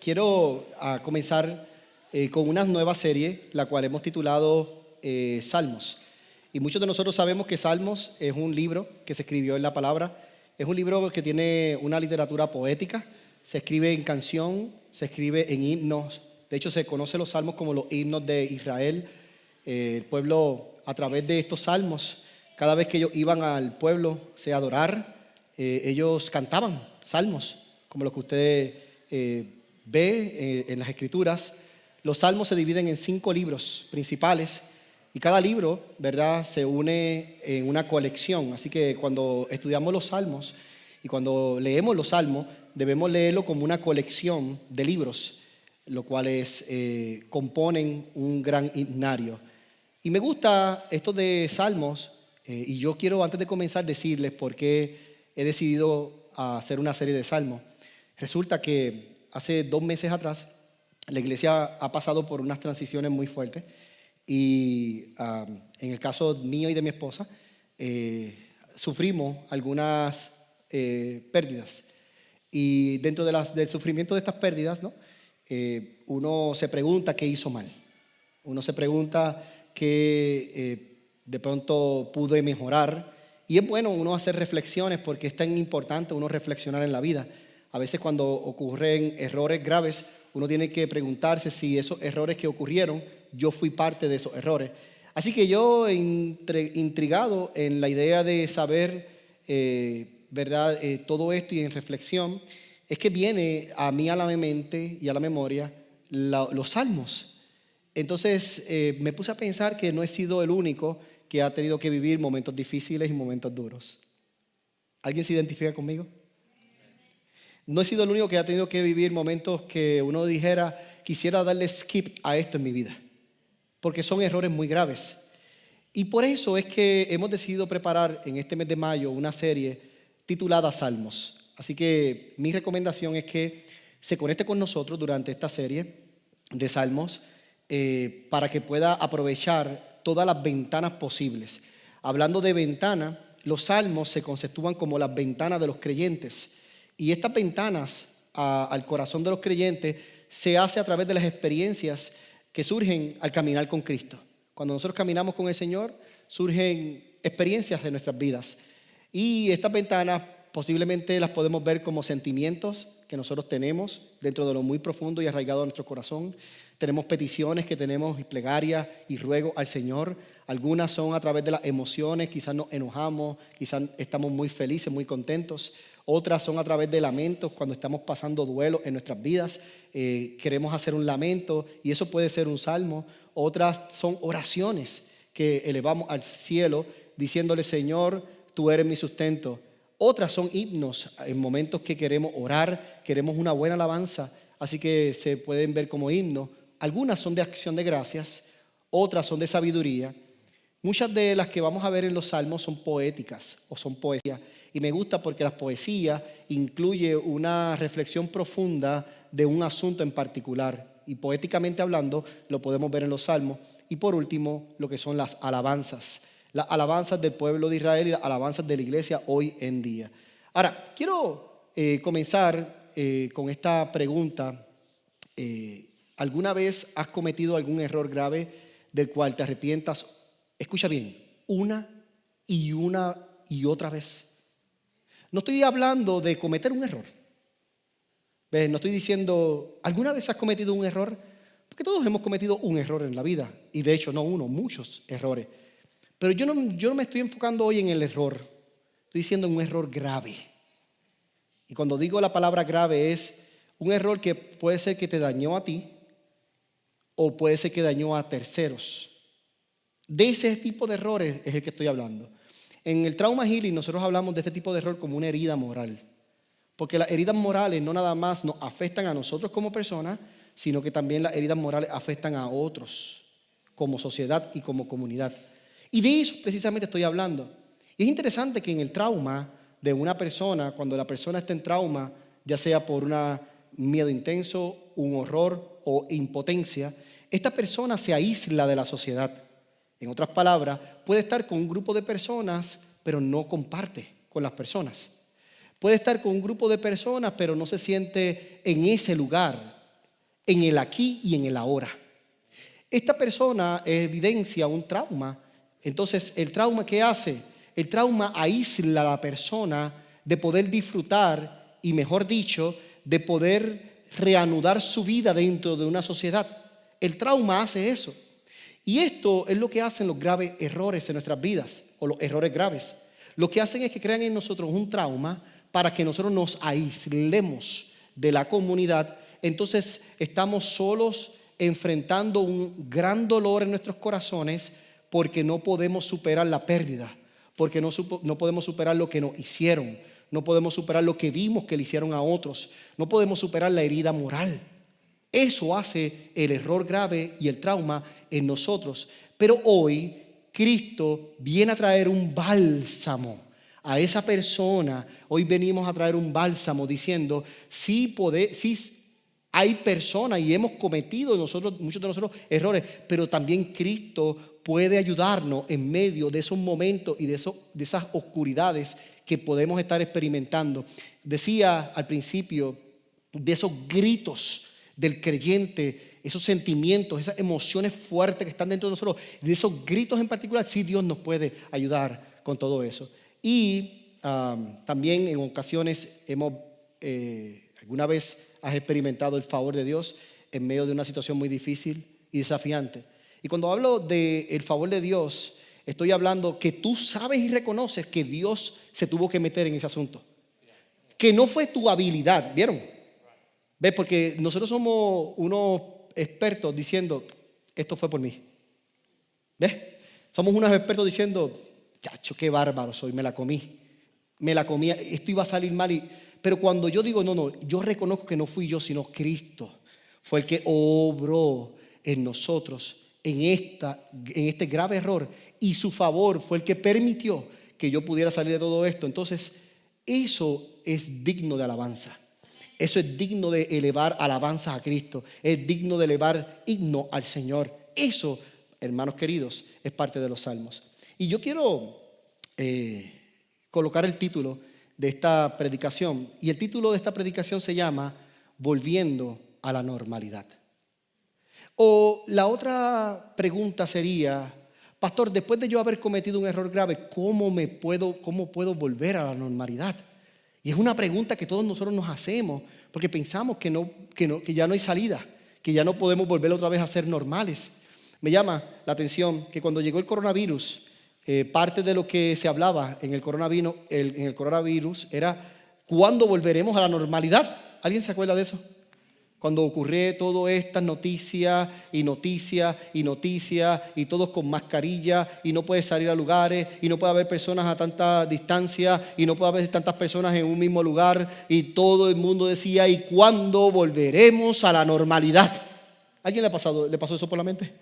quiero comenzar con una nueva serie, la cual hemos titulado Salmos. Y muchos de nosotros sabemos que Salmos es un libro que se escribió en la palabra. Es un libro que tiene una literatura poética. Se escribe en canción, se escribe en himnos. De hecho, se conocen los salmos como los himnos de Israel. El pueblo, a través de estos salmos, cada vez que ellos iban al pueblo a adorar, ellos cantaban salmos, como los que usted ve en las escrituras. Los salmos se dividen en 5 libros principales y cada libro, ¿verdad?, se une en una colección. Así que cuando estudiamos los salmos y cuando leemos los salmos, debemos leerlo como una colección de libros, los cuales componen un gran himnario. Y me gusta esto de salmos, y yo quiero antes de comenzar decirles por qué he decidido hacer una serie de salmos. Resulta que hace 2 meses atrás la iglesia ha pasado por unas transiciones muy fuertes y en el caso mío y de mi esposa sufrimos algunas pérdidas. Y dentro del sufrimiento de estas pérdidas, ¿no? Uno se pregunta qué hizo mal. Uno se pregunta qué de pronto pude mejorar. Y es bueno uno hacer reflexiones porque es tan importante uno reflexionar en la vida. A veces cuando ocurren errores graves, uno tiene que preguntarse si esos errores que ocurrieron, yo fui parte de esos errores. Así que yo, intrigado en la idea de saber, ¿verdad?, todo esto y en reflexión, es que viene a mí a la mente y a la memoria los salmos. Entonces me puse a pensar que no he sido el único que ha tenido que vivir momentos difíciles y momentos duros. ¿Alguien se identifica conmigo? No he sido el único que ha tenido que vivir momentos que uno dijera, quisiera darle skip a esto en mi vida, porque son errores muy graves. Y por eso es que hemos decidido preparar en este mes de mayo una serie titulada Salmos. Así que mi recomendación es que se conecte con nosotros durante esta serie de Salmos para que pueda aprovechar todas las ventanas posibles. Hablando de ventana, los salmos se conceptúan como las ventanas de los creyentes. Y estas ventanas al corazón de los creyentes se hace a través de las experiencias que surgen al caminar con Cristo. Cuando nosotros caminamos con el Señor, surgen experiencias de nuestras vidas. Y estas ventanas posiblemente las podemos ver como sentimientos que nosotros tenemos dentro de lo muy profundo y arraigado de nuestro corazón. Tenemos peticiones que tenemos y plegarias y ruegos al Señor. Algunas son a través de las emociones, quizás nos enojamos, quizás estamos muy felices, muy contentos. Otras son a través de lamentos, cuando estamos pasando duelo en nuestras vidas. Queremos hacer un lamento y eso puede ser un salmo. Otras son oraciones que elevamos al cielo diciéndole, Señor, tú eres mi sustento. Otras son himnos en momentos que queremos orar, queremos una buena alabanza, así que se pueden ver como himnos. Algunas son de acción de gracias, otras son de sabiduría. Muchas de las que vamos a ver en los salmos son poéticas o son poesía. Y me gusta porque la poesía incluye una reflexión profunda de un asunto en particular. Y poéticamente hablando, lo podemos ver en los salmos. Y por último, lo que son las alabanzas. Las alabanzas del pueblo de Israel y las alabanzas de la iglesia hoy en día. Ahora, quiero comenzar con esta pregunta. ¿Alguna vez has cometido algún error grave del cual te arrepientas? Escucha bien, una y otra vez. No estoy hablando de cometer un error. ¿Ves? No estoy diciendo, ¿alguna vez has cometido un error? Porque todos hemos cometido un error en la vida. Y de hecho, no uno, muchos errores. Pero yo no me estoy enfocando hoy en el error. Estoy diciendo un error grave. Y cuando digo la palabra grave es un error que puede ser que te dañó a ti o puede ser que dañó a terceros. De ese tipo de errores es el que estoy hablando. En el Trauma Healing nosotros hablamos de este tipo de error como una herida moral. Porque las heridas morales no nada más nos afectan a nosotros como personas, sino que también las heridas morales afectan a otros como sociedad y como comunidad. Y de eso precisamente estoy hablando. Y es interesante que en el trauma de una persona, cuando la persona está en trauma, ya sea por un miedo intenso, un horror o impotencia, esta persona se aísla de la sociedad. En otras palabras, puede estar con un grupo de personas, pero no comparte con las personas. Puede estar con un grupo de personas, pero no se siente en ese lugar. en el aquí y en el ahora. Esta persona evidencia un trauma. Entonces, ¿el trauma qué hace? El trauma aísla a la persona de poder disfrutar y, mejor dicho, de poder reanudar su vida dentro de una sociedad. El trauma hace eso. Y esto es lo que hacen los graves errores en nuestras vidas, o los errores graves. Lo que hacen es que crean en nosotros un trauma para que nosotros nos aislemos de la comunidad. Entonces estamos solos enfrentando un gran dolor en nuestros corazones porque no podemos superar la pérdida, porque no podemos superar lo que nos hicieron, no podemos superar lo que vimos que le hicieron a otros, no podemos superar la herida moral. Eso hace el error grave y el trauma en nosotros. Pero hoy Cristo viene a traer un bálsamo a esa persona. Hoy venimos a traer un bálsamo diciendo, sí hay personas y hemos cometido muchos de nosotros errores, pero también Cristo puede ayudarnos en medio de esos momentos y de esas oscuridades que podemos estar experimentando. Decía al principio de esos gritos del creyente, esos sentimientos, esas emociones fuertes que están dentro de nosotros, de esos gritos en particular, sí Dios nos puede ayudar con todo eso. Y también en ocasiones alguna vez has experimentado el favor de Dios en medio de una situación muy difícil y desafiante. Y cuando hablo del favor de Dios, estoy hablando que tú sabes y reconoces que Dios se tuvo que meter en ese asunto. Que no fue tu habilidad, ¿vieron? ¿Ves? Porque nosotros somos unos expertos diciendo, esto fue por mí. ¿Ves? Somos unos expertos diciendo, chacho, qué bárbaro soy, me la comí, esto iba a salir mal. Pero cuando yo digo, no, yo reconozco que no fui yo, sino Cristo fue el que obró en nosotros en este grave error, y su favor fue el que permitió que yo pudiera salir de todo esto. Entonces, eso es digno de alabanza. Eso es digno de elevar alabanza a Cristo. Es digno de elevar himno al Señor. Eso, hermanos queridos, es parte de los salmos. Y yo quiero colocar el título de esta predicación. Y el título de esta predicación se llama Volviendo a la normalidad. O la otra pregunta sería, pastor, después de yo haber cometido un error grave, ¿cómo puedo volver a la normalidad? Y es una pregunta que todos nosotros nos hacemos porque pensamos que ya no hay salida, que ya no podemos volver otra vez a ser normales. Me llama la atención que cuando llegó el coronavirus, parte de lo que se hablaba en el coronavirus era ¿cuándo volveremos a la normalidad? ¿Alguien se acuerda de eso? Cuando ocurrió todo estas noticias y todos con mascarilla y no puedes salir a lugares y no puede haber personas a tanta distancia y no puede haber tantas personas en un mismo lugar, y todo el mundo decía, ¿y cuándo volveremos a la normalidad? ¿Alguien le pasó eso por la mente?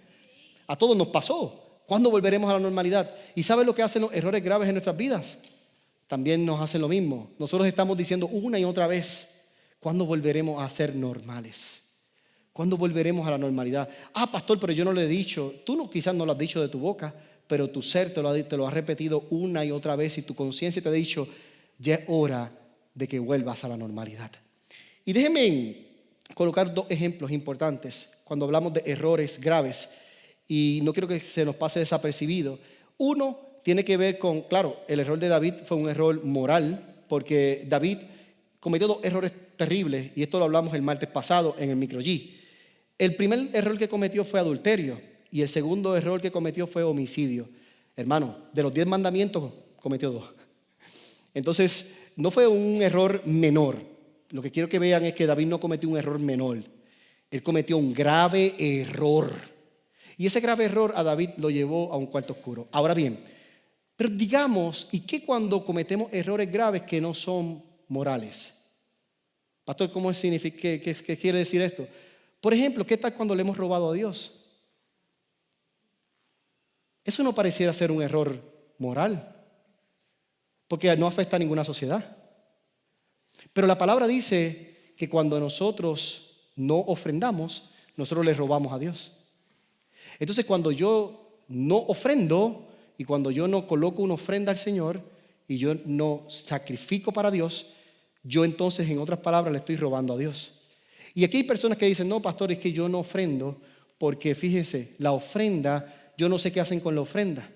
A todos nos pasó. ¿Cuándo volveremos a la normalidad? ¿Y sabes lo que hacen los errores graves en nuestras vidas? También nos hacen lo mismo. Nosotros estamos diciendo una y otra vez, ¿cuándo volveremos a ser normales? ¿Cuándo volveremos a la normalidad? Pastor, pero yo no lo he dicho. Tú quizás no lo has dicho de tu boca, pero tu ser te lo ha repetido una y otra vez, y tu conciencia te ha dicho, ya es hora de que vuelvas a la normalidad. Y déjenme colocar dos ejemplos importantes cuando hablamos de errores graves, y no quiero que se nos pase desapercibido. Uno tiene que ver con, claro, el error de David fue un error moral, porque David cometió dos errores terribles, y esto lo hablamos el martes pasado en el Micro G. El primer error que cometió fue adulterio, y el segundo error que cometió fue homicidio. Hermano, de los 10 mandamientos cometió 2. Entonces, no fue un error menor. Lo que quiero que vean es que David no cometió un error menor. Él cometió un grave error. Y ese grave error a David lo llevó a un cuarto oscuro. Ahora bien, pero digamos, ¿y qué cuando cometemos errores graves que no son morales? Pastor, ¿cómo significa? ¿Qué quiere decir esto? Por ejemplo, ¿qué tal cuando le hemos robado a Dios? Eso no pareciera ser un error moral, porque no afecta a ninguna sociedad. Pero la palabra dice que cuando nosotros no ofrendamos, nosotros le robamos a Dios. Entonces, cuando yo no ofrendo y cuando yo no coloco una ofrenda al Señor y yo no sacrifico para Dios, yo entonces, en otras palabras, le estoy robando a Dios. Y aquí hay personas que dicen, no, pastor, es que yo no ofrendo, porque fíjense, la ofrenda, yo no sé qué hacen con la ofrenda.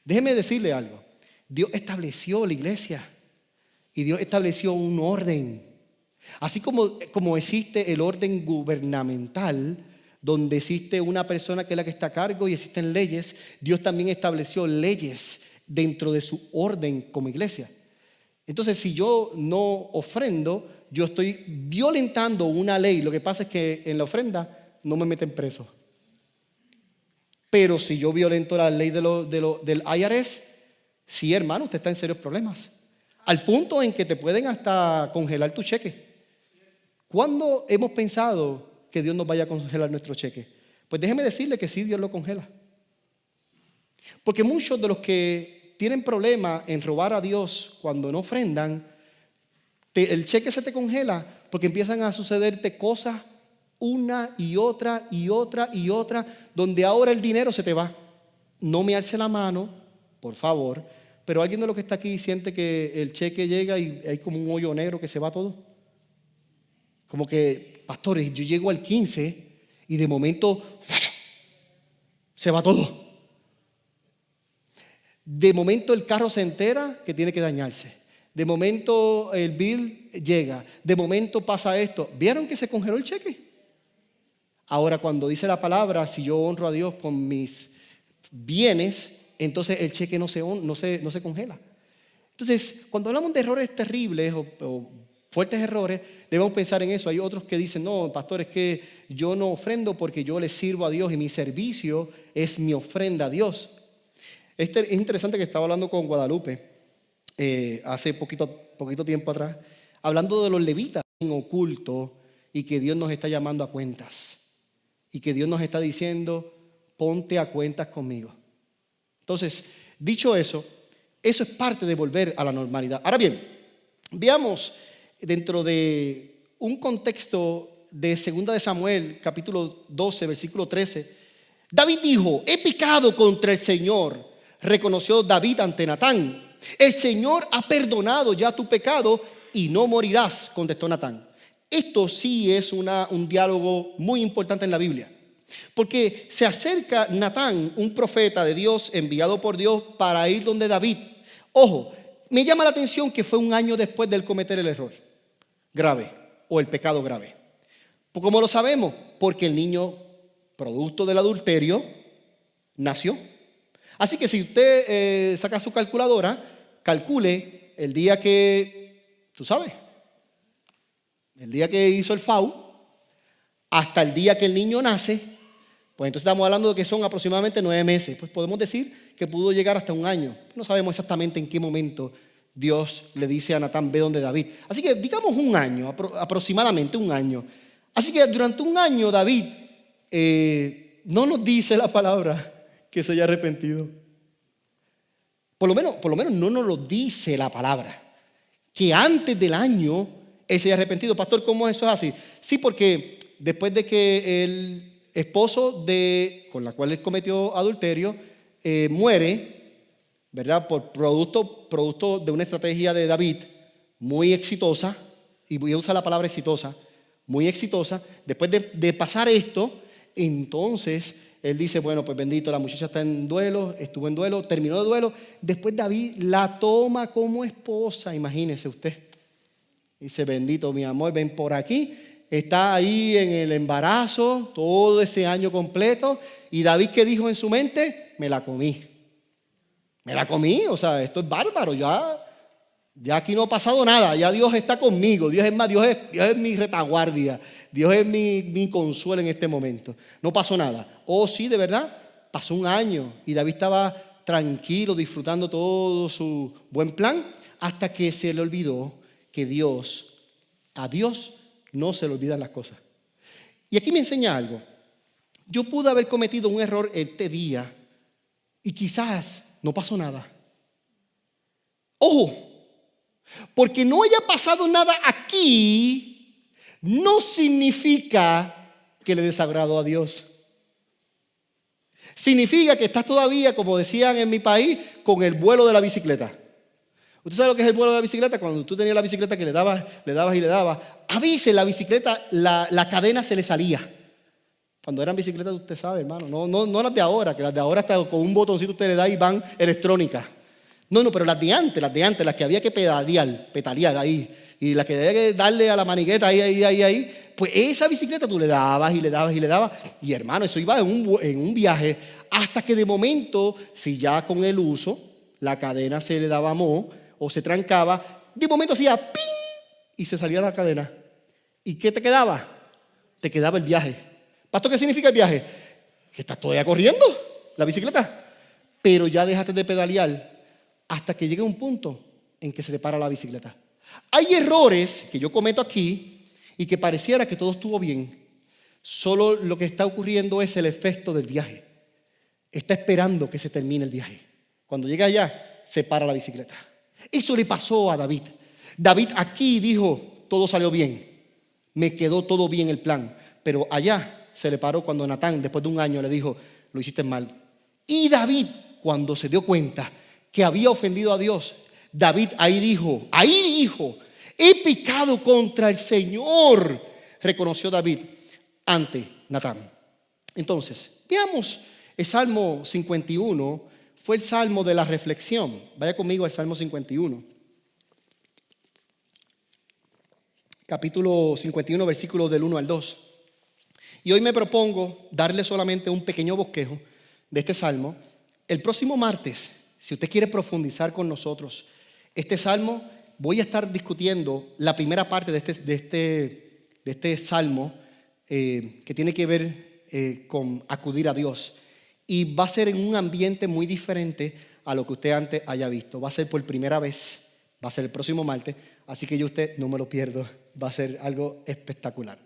Déjeme decirle algo. Dios estableció la iglesia y Dios estableció un orden. Así como existe el orden gubernamental, donde existe una persona que es la que está a cargo y existen leyes, Dios también estableció leyes dentro de su orden como iglesia. Entonces, si yo no ofrendo, yo estoy violentando una ley. Lo que pasa es que en la ofrenda no me meten preso. Pero si yo violento la ley del IRS, sí, hermano, usted está en serios problemas. Al punto en que te pueden hasta congelar tu cheque. ¿Cuándo hemos pensado que Dios nos vaya a congelar nuestro cheque? Pues déjeme decirle que sí, Dios lo congela. Porque muchos de los que tienen problemas en robar a Dios cuando no ofrendan, el cheque se te congela porque empiezan a sucederte cosas una y otra y otra y otra, donde ahora el dinero se te va. No me alce la mano, por favor, pero alguien de los que está aquí siente que el cheque llega y hay como un hoyo negro que se va todo. Como que, pastores, yo llego al 15 y de momento se va todo. De momento el carro se entera que tiene que dañarse. De momento el bill llega. De momento pasa esto. ¿Vieron que se congeló el cheque? Ahora, cuando dice la palabra, si yo honro a Dios con mis bienes, entonces el cheque no se congela. Entonces, cuando hablamos de errores terribles o fuertes errores, debemos pensar en eso. Hay otros que dicen, no, pastor, es que yo no ofrendo porque yo le sirvo a Dios y mi servicio es mi ofrenda a Dios. Es interesante que estaba hablando con Guadalupe hace poquito tiempo atrás, hablando de los levitas en oculto y que Dios nos está llamando a cuentas. Y que Dios nos está diciendo, ponte a cuentas conmigo. Entonces, dicho eso, eso es parte de volver a la normalidad. Ahora bien, veamos dentro de un contexto de 2 de Samuel, capítulo 12, versículo 13. David dijo, he pecado contra el Señor, reconoció David ante Natán. El Señor ha perdonado ya tu pecado y no morirás, contestó Natán. Esto sí es un diálogo muy importante en la Biblia, porque se acerca Natán, un profeta de Dios enviado por Dios para ir donde David. Ojo, me llama la atención que fue un año después de él cometer el error grave o el pecado grave. ¿Cómo lo sabemos? Porque el niño, producto del adulterio, nació. Así que si usted saca su calculadora, calcule el día que, tú sabes, el día que hizo el FAU, hasta el día que el niño nace, pues entonces estamos hablando de que son aproximadamente 9 meses. Pues podemos decir que pudo llegar hasta un año. No sabemos exactamente en qué momento Dios le dice a Natán, ve donde David. Así que digamos un año, aproximadamente un año. Así que durante un año David no nos dice la palabra que se haya arrepentido. Por lo menos no nos lo dice la palabra. Que antes del año él se haya arrepentido. Pastor, ¿cómo eso es así? Sí, porque después de que el esposo con la cual él cometió adulterio muere, ¿verdad? Por producto de una estrategia de David muy exitosa, y voy a usar la palabra exitosa, muy exitosa. Después de pasar esto, entonces él dice, bueno, pues bendito, la muchacha está en duelo, estuvo en duelo, terminó de duelo. Después David la toma como esposa, imagínese usted. Dice, bendito mi amor, ven por aquí. Está ahí en el embarazo todo ese año completo. Y David, ¿qué dijo en su mente? Me la comí. Me la comí, o sea, esto es bárbaro. Ya aquí no ha pasado nada. Ya Dios está conmigo. Dios es mi retaguardia. Dios es mi consuelo en este momento. No pasó nada. Oh, sí, de verdad, pasó un año. Y David estaba tranquilo, disfrutando todo su buen plan, hasta que se le olvidó que a Dios no se le olvidan las cosas. Y aquí me enseña algo. Yo pude haber cometido un error este día y quizás no pasó nada. Ojo, porque no haya pasado nada aquí, no significa que le desagrado a Dios. Significa que estás todavía, como decían en mi país, con el vuelo de la bicicleta. ¿Usted sabe lo que es el vuelo de la bicicleta? Cuando tú tenías la bicicleta que le dabas y le dabas, a veces la bicicleta, la cadena se le salía. Cuando eran bicicletas, usted sabe, hermano, no las de ahora, que las de ahora hasta con un botoncito usted le da y van electrónicas. No, pero las de antes, las que había que petalear ahí, y las que había que darle a la manigueta ahí, pues esa bicicleta tú le dabas y le dabas, y hermano, eso iba en un viaje, hasta que de momento, si ya con el uso, la cadena se le daba moho, o se trancaba, de momento hacía ¡ping! Y se salía la cadena. ¿Y qué te quedaba? Te quedaba el viaje. ¿Pastor, qué significa el viaje? Que estás todavía corriendo la bicicleta, pero ya dejaste de pedalear hasta que llegue un punto en que se te para la bicicleta. Hay errores que yo cometo aquí y que pareciera que todo estuvo bien. Solo lo que está ocurriendo es el efecto del viaje. Está esperando que se termine el viaje. Cuando llega allá, se para la bicicleta. Eso le pasó a David. David aquí dijo, todo salió bien. Me quedó todo bien el plan. Pero allá se le paró cuando Natán, después de un año, le dijo, lo hiciste mal. Y David, cuando se dio cuenta que había ofendido a Dios, David ahí dijo, he pecado contra el Señor, reconoció David ante Natán. Entonces, veamos el Salmo 51, fue el Salmo de la reflexión. Vaya conmigo al Salmo 51. Capítulo 51, versículos del 1 al 2. Y hoy me propongo darle solamente un pequeño bosquejo de este Salmo. El próximo martes, si usted quiere profundizar con nosotros este Salmo, voy a estar discutiendo la primera parte de este Salmo que tiene que ver con acudir a Dios. Y va a ser en un ambiente muy diferente a lo que usted antes haya visto. Va a ser por primera vez, va a ser el próximo martes, así que yo usted no me lo pierdo, va a ser algo espectacular.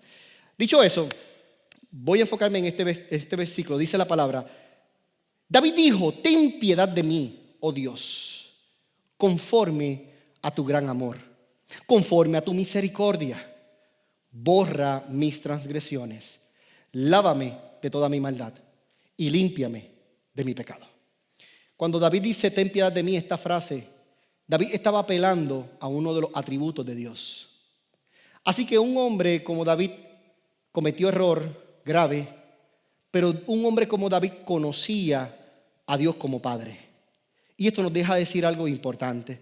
Dicho eso, voy a enfocarme en este versículo. Dice la palabra, David dijo, ten piedad de mí, oh Dios, conforme a tu gran amor, conforme a tu misericordia, borra mis transgresiones, lávame de toda mi maldad y límpiame de mi pecado. Cuando David dice, ten piedad de mí, esta frase, David estaba apelando a uno de los atributos de Dios. Así que un hombre como David cometió error grave, pero un hombre como David conocía a Dios como Padre. Y esto nos deja decir algo importante.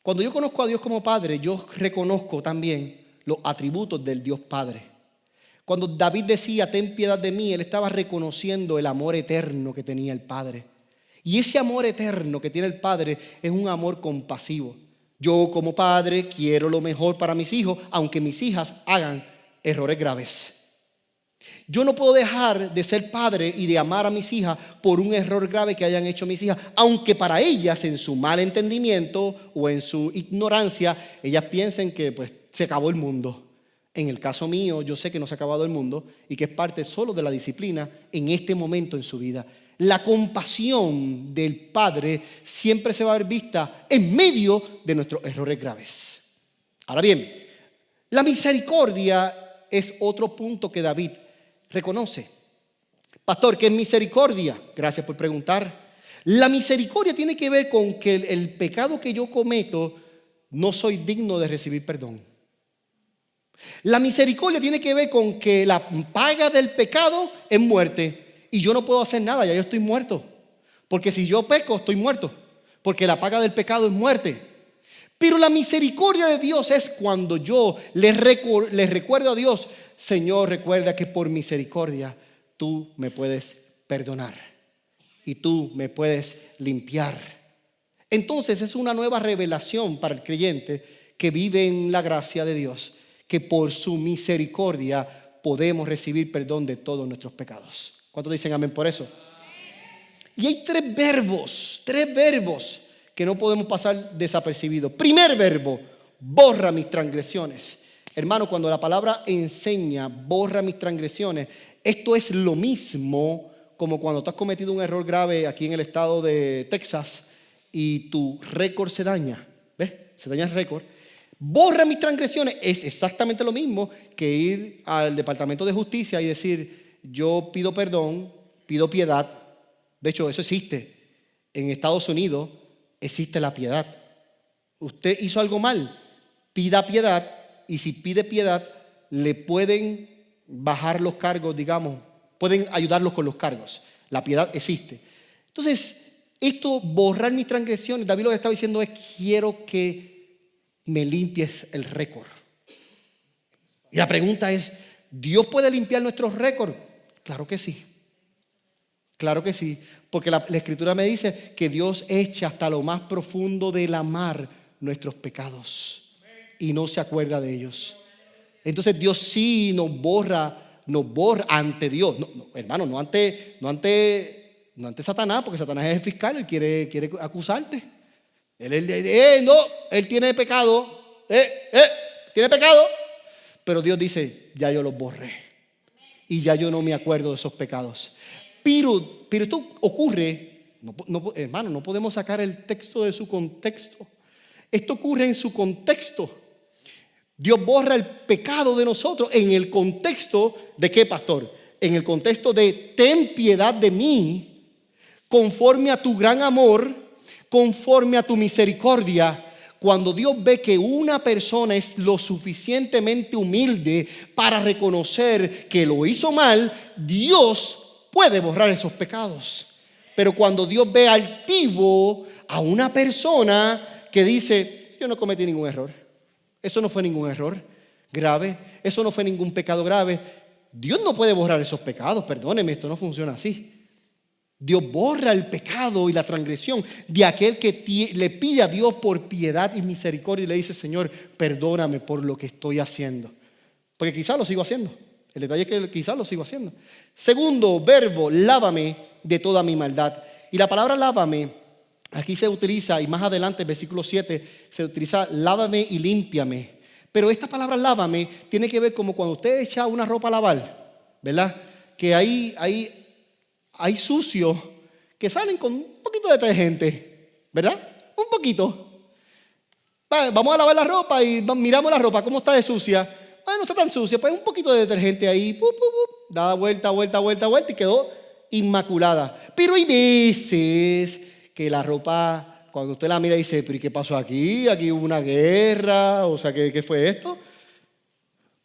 Cuando yo conozco a Dios como Padre, yo reconozco también los atributos del Dios Padre. Cuando David decía, ten piedad de mí, él estaba reconociendo el amor eterno que tenía el Padre. Y ese amor eterno que tiene el Padre es un amor compasivo. Yo como padre quiero lo mejor para mis hijos, aunque mis hijas hagan errores graves. Yo no puedo dejar de ser padre y de amar a mis hijas por un error grave que hayan hecho mis hijas, aunque para ellas en su mal entendimiento o en su ignorancia, ellas piensen que pues se acabó el mundo. En el caso mío, yo sé que no se ha acabado el mundo y que es parte solo de la disciplina en este momento en su vida. La compasión del Padre siempre se va a ver vista en medio de nuestros errores graves. Ahora bien, la misericordia es otro punto que David reconoce. Pastor, ¿qué es misericordia? Gracias por preguntar. La misericordia tiene que ver con que el pecado que yo cometo no soy digno de recibir perdón. La misericordia tiene que ver con que la paga del pecado es muerte y yo no puedo hacer nada, ya yo estoy muerto. Porque si yo peco, estoy muerto. Porque la paga del pecado es muerte. Pero la misericordia de Dios es cuando yo le recuerdo a Dios, Señor, recuerda que por misericordia tú me puedes perdonar y tú me puedes limpiar. Entonces es una nueva revelación para el creyente que vive en la gracia de Dios, que por su misericordia podemos recibir perdón de todos nuestros pecados. ¿Cuántos dicen amén por eso? Y hay tres verbos que no podemos pasar desapercibidos. Primer verbo, borra mis transgresiones. Hermano, cuando la palabra enseña, borra mis transgresiones, esto es lo mismo como cuando tú has cometido un error grave aquí en el estado de Texas y tu récord se daña. ¿Ves? Se daña el récord. Borra mis transgresiones es exactamente lo mismo que ir al Departamento de Justicia y decir, yo pido perdón, pido piedad. De hecho, eso existe. En Estados Unidos existe la piedad. Usted hizo algo mal, pida piedad, y si pide piedad, le pueden bajar los cargos, digamos, pueden ayudarlos con los cargos. La piedad existe. Entonces, esto, borrar mis transgresiones, David lo que estaba diciendo es: quiero que me limpies el récord. Y la pregunta es: ¿Dios puede limpiar nuestros récords? Claro que sí. Claro que sí, porque la Escritura me dice que Dios echa hasta lo más profundo de la mar nuestros pecados y no se acuerda de ellos. Entonces Dios sí nos borra ante Dios. No, hermano, no ante Satanás, porque Satanás es el fiscal, él quiere acusarte. Él tiene pecado, tiene pecado. Pero Dios dice: ya yo los borré y ya yo no me acuerdo de esos pecados. Pero esto ocurre, hermano, no podemos sacar el texto de su contexto. Esto ocurre en su contexto. Dios borra el pecado de nosotros en el contexto de ¿qué, pastor? En el contexto de: ten piedad de mí, conforme a tu gran amor, conforme a tu misericordia. Cuando Dios ve que una persona es lo suficientemente humilde para reconocer que lo hizo mal, Dios puede borrar esos pecados. Pero cuando Dios ve altivo a una persona que dice: yo no cometí ningún error, eso no fue ningún error grave, eso no fue ningún pecado grave, Dios no puede borrar esos pecados. Perdóneme, esto no funciona así. Dios borra el pecado y la transgresión de aquel que le pide a Dios por piedad y misericordia y le dice: Señor, perdóname por lo que estoy haciendo. Porque quizás lo sigo haciendo. El detalle es que quizás lo sigo haciendo. Segundo verbo: lávame de toda mi maldad. Y la palabra lávame aquí se utiliza, y más adelante, versículo 7, se utiliza lávame y límpiame. Pero esta palabra lávame tiene que ver como cuando usted echa una ropa a lavar, ¿verdad? Que hay sucios que salen con un poquito de detergente, ¿verdad? Un poquito. Vamos a lavar la ropa y miramos la ropa, ¿cómo está de sucia? No está tan sucia, pues un poquito de detergente ahí, da vuelta y quedó inmaculada. Pero hay veces que la ropa, cuando usted la mira y dice: ¿pero qué pasó aquí? Aquí hubo una guerra, o sea, ¿qué fue esto?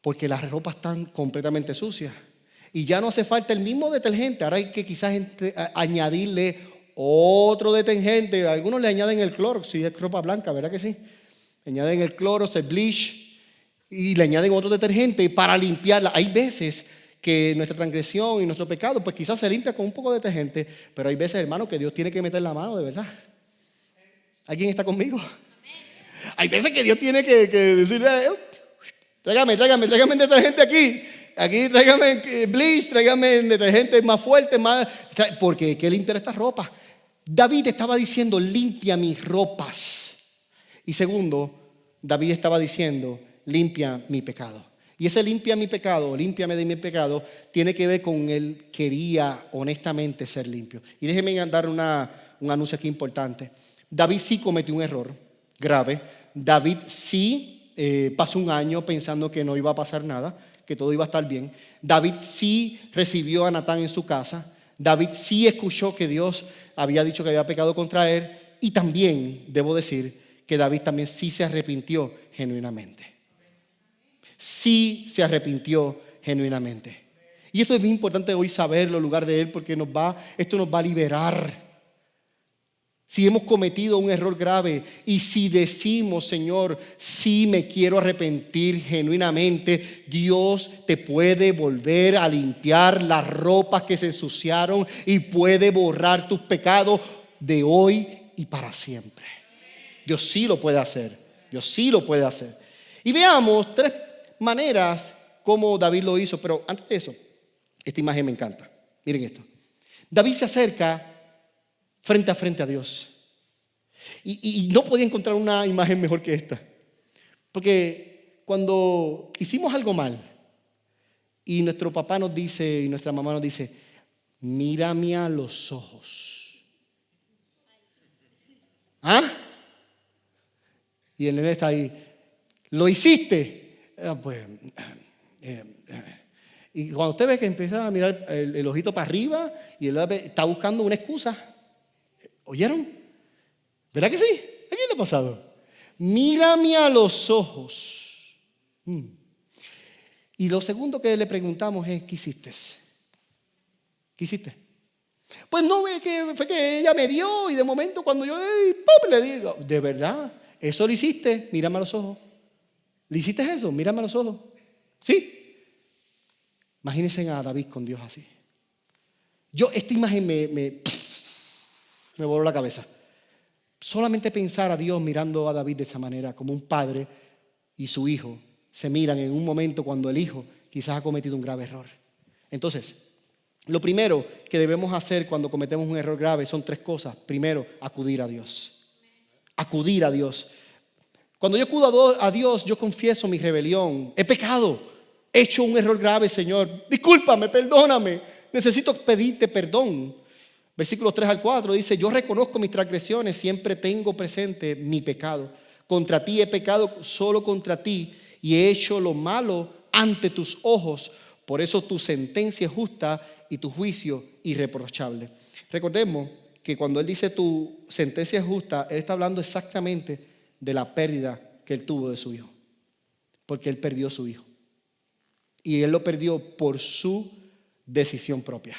Porque las ropas están completamente sucias. Y ya no hace falta el mismo detergente. Ahora hay que quizás añadirle otro detergente. Algunos le añaden el cloro, si es ropa blanca, ¿verdad que sí? Le añaden el cloro, el bleach, y le añaden otro detergente para limpiarla. Hay veces que nuestra transgresión y nuestro pecado, pues quizás se limpia con un poco de detergente, pero hay veces, hermano, que Dios tiene que meter la mano de verdad. ¿Alguien está conmigo? Amén. Hay veces que Dios tiene que decirle: tráigame detergente aquí. Aquí tráigame bleach, tráigame detergente más fuerte, porque hay que limpiar esta ropa. David estaba diciendo: limpia mis ropas. Y segundo, David estaba diciendo: limpia mi pecado. Y ese limpia mi pecado, límpiame de mi pecado, tiene que ver con él quería honestamente ser limpio. Y déjenme dar un anuncio aquí importante. David sí cometió un error grave. David sí pasó un año pensando que no iba a pasar nada, que todo iba a estar bien. David sí recibió a Natán en su casa. David sí escuchó que Dios había dicho que había pecado contra él. Y también debo decir que David también sí se arrepintió genuinamente. Sí se arrepintió genuinamente. Y esto es muy importante hoy saberlo en lugar de él, porque esto nos va a liberar. Si hemos cometido un error grave y si decimos: Señor, sí me quiero arrepentir genuinamente, Dios te puede volver a limpiar las ropas que se ensuciaron y puede borrar tus pecados de hoy y para siempre. Dios sí lo puede hacer. Dios sí lo puede hacer. Y veamos 3 maneras como David lo hizo. Pero antes de eso, esta imagen me encanta. Miren esto. David se acerca frente a frente a Dios. Y no podía encontrar una imagen mejor que esta. Porque cuando hicimos algo mal y nuestro papá nos dice y nuestra mamá nos dice: mírame a los ojos. ¿Ah? Y el nene está ahí: ¿lo hiciste? Y cuando usted ve que empieza a mirar el ojito para arriba y él está buscando una excusa. ¿Oyeron? ¿Verdad que sí? ¿A quién le ha pasado? mírame a los ojos. Y lo segundo que le preguntamos es, ¿qué hiciste? ¿Qué hiciste? Pues no, fue que ella me dio y de momento cuando yo ¡pum!, le digo, ¿de verdad? ¿Eso lo hiciste? Mírame a los ojos. ¿Le hiciste eso? Mírame a los ojos. ¿Sí? Imagínense a David con Dios así. Esta imagen me voló la cabeza. Solamente pensar a Dios mirando a David de esa manera, como un padre y su hijo se miran en un momento cuando el hijo quizás ha cometido un grave error. Entonces, lo primero que debemos hacer cuando cometemos un error grave son 3 cosas. Primero, acudir a Dios. Acudir a Dios. Cuando yo acudo a Dios, yo confieso mi rebelión. He pecado. He hecho un error grave, Señor. Discúlpame, perdóname. Necesito pedirte perdón. Versículos 3 al 4 dice, yo reconozco mis transgresiones, siempre tengo presente mi pecado. Contra ti he pecado, solo contra ti, y he hecho lo malo ante tus ojos. Por eso tu sentencia es justa y tu juicio irreprochable. Recordemos que cuando él dice tu sentencia es justa, él está hablando exactamente de la pérdida que él tuvo de su hijo. Porque él perdió a su hijo. Y él lo perdió por su decisión propia.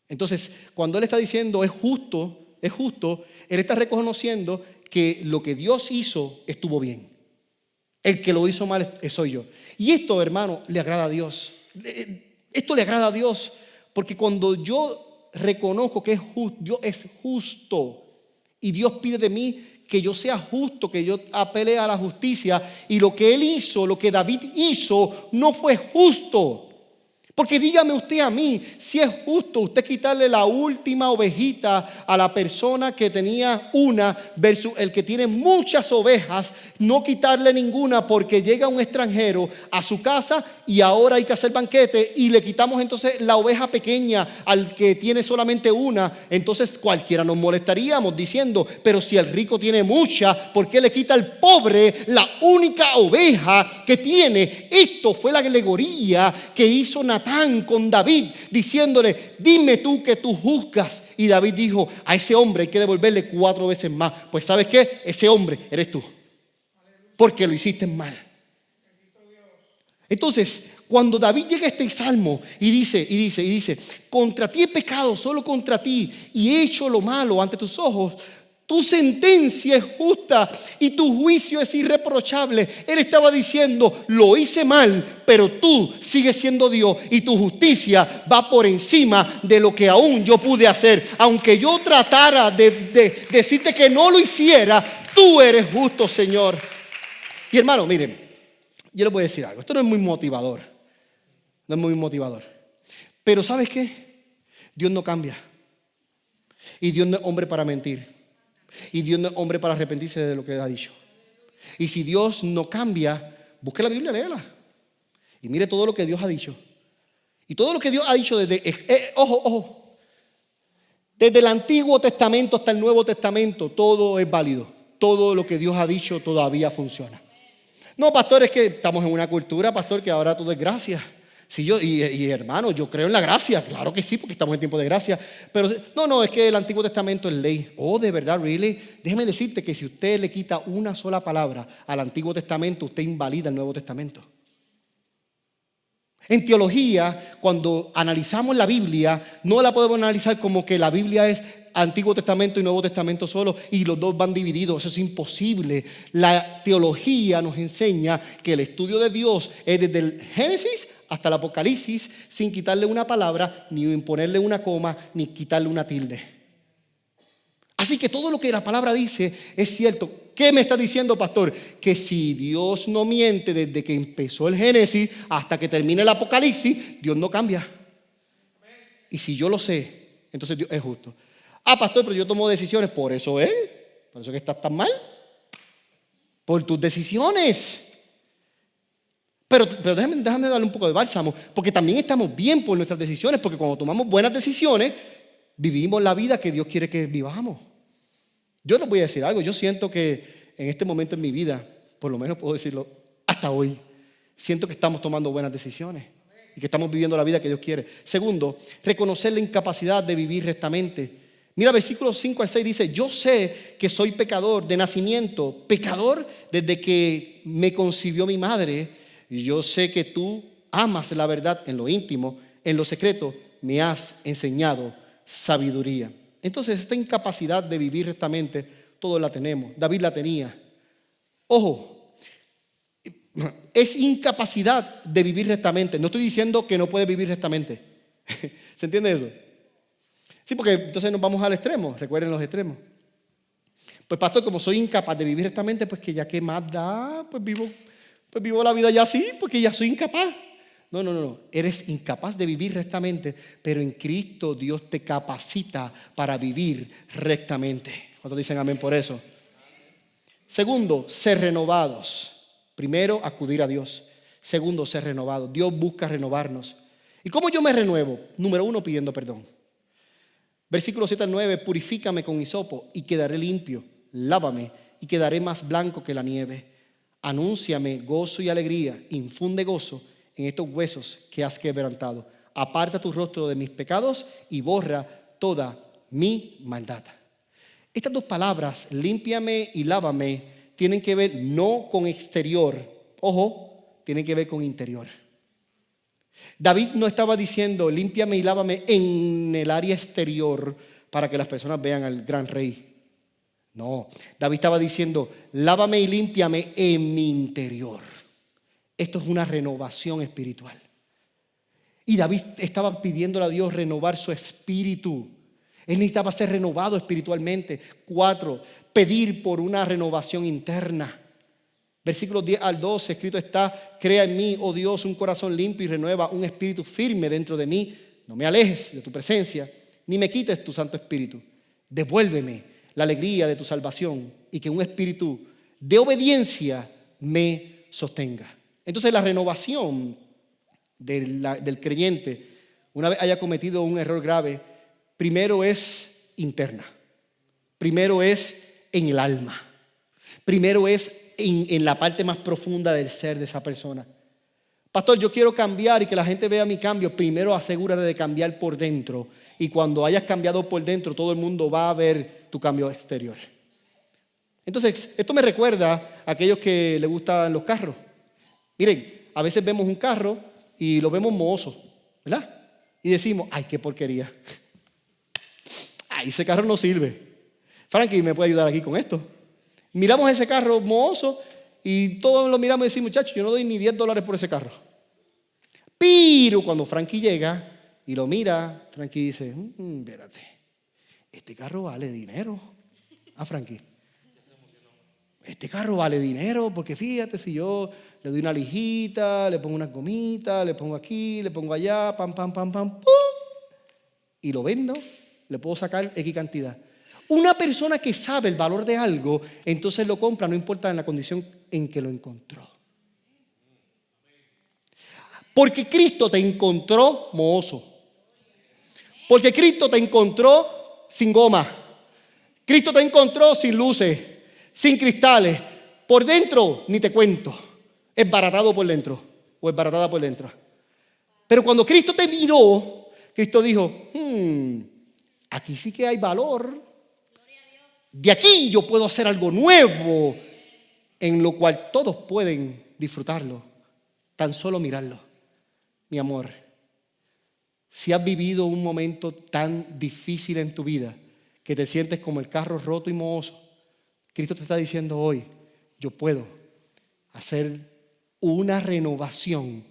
Entonces, cuando él está diciendo es justo, él está reconociendo que lo que Dios hizo estuvo bien. El que lo hizo mal soy yo. Y esto, hermano, le agrada a Dios. Esto le agrada a Dios, porque cuando yo reconozco que Dios es justo y Dios pide de mí que yo sea justo, que yo apele a la justicia, y lo que él hizo, lo que David hizo, no fue justo. Porque dígame usted a mí, si es justo usted quitarle la última ovejita a la persona que tenía una versus el que tiene muchas ovejas, no quitarle ninguna porque llega un extranjero a su casa y ahora hay que hacer banquete y le quitamos entonces la oveja pequeña al que tiene solamente una. Entonces cualquiera nos molestaríamos diciendo, pero si el rico tiene mucha, ¿por qué le quita al pobre la única oveja que tiene? Esto fue la alegoría que hizo Natán con David, diciéndole, dime tú que tú juzgas. Y David dijo, a ese hombre hay que devolverle 4 veces más. Pues ¿sabes qué? Ese hombre eres tú, porque lo hiciste mal. Entonces, cuando David llega a este salmo y dice, contra ti he pecado, solo contra ti, y he hecho lo malo ante tus ojos, tu sentencia es justa y tu juicio es irreprochable. Él estaba diciendo, lo hice mal, pero tú sigues siendo Dios y tu justicia va por encima de lo que aún yo pude hacer. Aunque yo tratara de decirte que no lo hiciera, tú eres justo, Señor. Y hermano, miren, yo les voy a decir algo. Esto no es muy motivador. No es muy motivador. Pero ¿sabes qué? Dios no cambia. Y Dios no es hombre para mentir. Y Dios no es hombre para arrepentirse de lo que ha dicho. Y si Dios no cambia, busque la Biblia, léela. Y mire todo lo que Dios ha dicho. Y todo lo que Dios ha dicho ojo. Desde el Antiguo Testamento hasta el Nuevo Testamento, todo es válido. Todo lo que Dios ha dicho todavía funciona. No, pastor, es que estamos en una cultura, pastor, que ahora todo es gracia. Si hermano, yo creo en la gracia, claro que sí, porque estamos en tiempo de gracia. Pero no, es que el Antiguo Testamento es ley. Oh, de verdad, really. Déjeme decirte que si usted le quita una sola palabra al Antiguo Testamento, usted invalida el Nuevo Testamento. En teología, cuando analizamos la Biblia, no la podemos analizar como que la Biblia es Antiguo Testamento y Nuevo Testamento solo y los dos van divididos. Eso es imposible. La teología nos enseña que el estudio de Dios es desde el Génesis hasta el Apocalipsis, sin quitarle una palabra, ni imponerle una coma, ni quitarle una tilde. Así que todo lo que la palabra dice es cierto. ¿Qué me está diciendo, pastor? Que si Dios no miente desde que empezó el Génesis hasta que termine el Apocalipsis, Dios no cambia. Y si yo lo sé, entonces Dios es justo. Ah, pastor, pero yo tomo decisiones. Por eso que estás tan mal. Por tus decisiones. Pero déjame darle un poco de bálsamo, porque también estamos bien por nuestras decisiones, porque cuando tomamos buenas decisiones, vivimos la vida que Dios quiere que vivamos. Yo les voy a decir algo, yo siento que en este momento en mi vida, por lo menos puedo decirlo hasta hoy, siento que estamos tomando buenas decisiones y que estamos viviendo la vida que Dios quiere. Segundo, reconocer la incapacidad de vivir rectamente. Mira, versículos 5 al 6 dice: yo sé que soy pecador de nacimiento, pecador desde que me concibió mi madre. Y yo sé que tú amas la verdad en lo íntimo, en lo secreto me has enseñado sabiduría. Entonces, esta incapacidad de vivir rectamente, todos la tenemos. David la tenía. Ojo, es incapacidad de vivir rectamente. No estoy diciendo que no puede vivir rectamente. ¿Se entiende eso? Sí, porque entonces nos vamos al extremo. Recuerden los extremos. Pues pastor, como soy incapaz de vivir rectamente, pues que ya qué más da, pues vivo la vida ya así, porque ya soy incapaz. No. Eres incapaz de vivir rectamente, pero en Cristo Dios te capacita para vivir rectamente. ¿Cuántos dicen amén por eso? Segundo, ser renovados. Primero, acudir a Dios. Segundo, ser renovados. Dios busca renovarnos. ¿Y cómo yo me renuevo? Número 1, pidiendo perdón. Versículo 7 al 9, purifícame con hisopo y quedaré limpio. Lávame y quedaré más blanco que la nieve. Anúnciame gozo y alegría. Infunde gozo en estos huesos que has quebrantado. Aparta tu rostro de mis pecados y borra toda mi maldad. Estas dos palabras, límpiame y lávame, tienen que ver no con exterior. Ojo, tienen que ver con interior. David no estaba diciendo límpiame y lávame en el área exterior para que las personas vean al gran rey. No, David estaba diciendo lávame y límpiame en mi interior. Esto es una renovación espiritual. Y David estaba pidiéndole a Dios renovar su espíritu. Él necesitaba ser renovado espiritualmente. 4, pedir por una renovación interna. Versículos 10 al 12, escrito está: crea en mí, oh Dios, un corazón limpio y renueva un espíritu firme dentro de mí. No me alejes de tu presencia, ni me quites tu Santo Espíritu. Devuélveme la alegría de tu salvación y que un espíritu de obediencia me sostenga. Entonces la renovación del creyente, una vez haya cometido un error grave, primero es interna. Primero es en el alma. Primero es en la parte más profunda del ser de esa persona. Pastor, yo quiero cambiar y que la gente vea mi cambio. Primero asegúrate de cambiar por dentro. Y cuando hayas cambiado por dentro, todo el mundo va a ver tu cambio exterior. Entonces, esto me recuerda a aquellos que les gustan los carros. Miren, a veces vemos un carro y lo vemos mohoso, ¿verdad? Y decimos, ay, qué porquería. Ay, ese carro no sirve. Frankie me puede ayudar aquí con esto. Miramos ese carro mohoso y todos lo miramos y decimos, muchachos, yo no doy ni $10 por ese carro. Pero cuando Frankie llega y lo mira, Frankie dice, espérate, este carro vale dinero. Frankie, este carro vale dinero porque fíjate, si yo le doy una lijita, le pongo unas gomitas, le pongo aquí, le pongo allá, pam, pum, y lo vendo, le puedo sacar X cantidad. Una persona que sabe el valor de algo, entonces lo compra, no importa en la condición en que lo encontró. Porque Cristo te encontró mohoso. Porque Cristo te encontró sin goma. Cristo te encontró sin luces, sin cristales. Por dentro, ni te cuento. Es baratado por dentro o es baratada por dentro. Pero cuando Cristo te miró, Cristo dijo, aquí sí que hay valor. De aquí yo puedo hacer algo nuevo en lo cual todos pueden disfrutarlo, tan solo mirarlo. Mi amor, si has vivido un momento tan difícil en tu vida que te sientes como el carro roto y mohoso, Cristo te está diciendo hoy, yo puedo hacer una renovación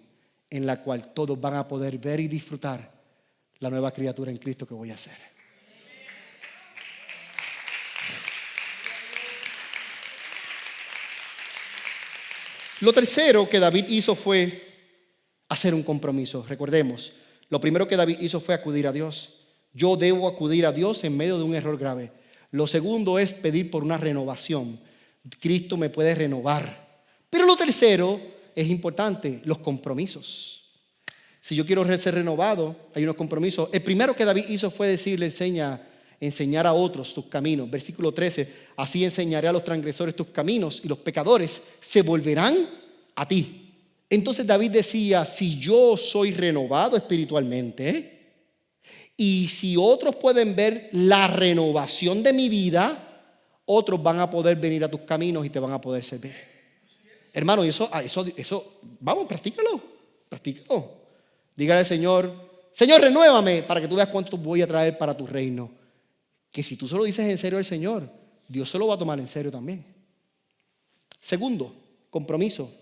en la cual todos van a poder ver y disfrutar la nueva criatura en Cristo que voy a hacer. Lo tercero que David hizo fue hacer un compromiso. Recordemos, lo primero que David hizo fue acudir a Dios. Yo debo acudir a Dios en medio de un error grave. Lo segundo es pedir por una renovación. Cristo me puede renovar. Pero lo tercero es importante, los compromisos. Si yo quiero ser renovado, hay unos compromisos. El primero que David hizo fue decirle, enseñar a otros tus caminos. Versículo 13, así enseñaré a los transgresores tus caminos y los pecadores se volverán a ti. Entonces David decía, si yo soy renovado espiritualmente Y si otros pueden ver la renovación de mi vida, otros van a poder venir a tus caminos y te van a poder servir. Hermano, y eso, vamos, practícalo. Dígale al Señor, Señor, renuévame para que tú veas cuánto voy a traer para tu reino. Que si tú se lo dices en serio al Señor, Dios se lo va a tomar en serio también. Segundo, compromiso.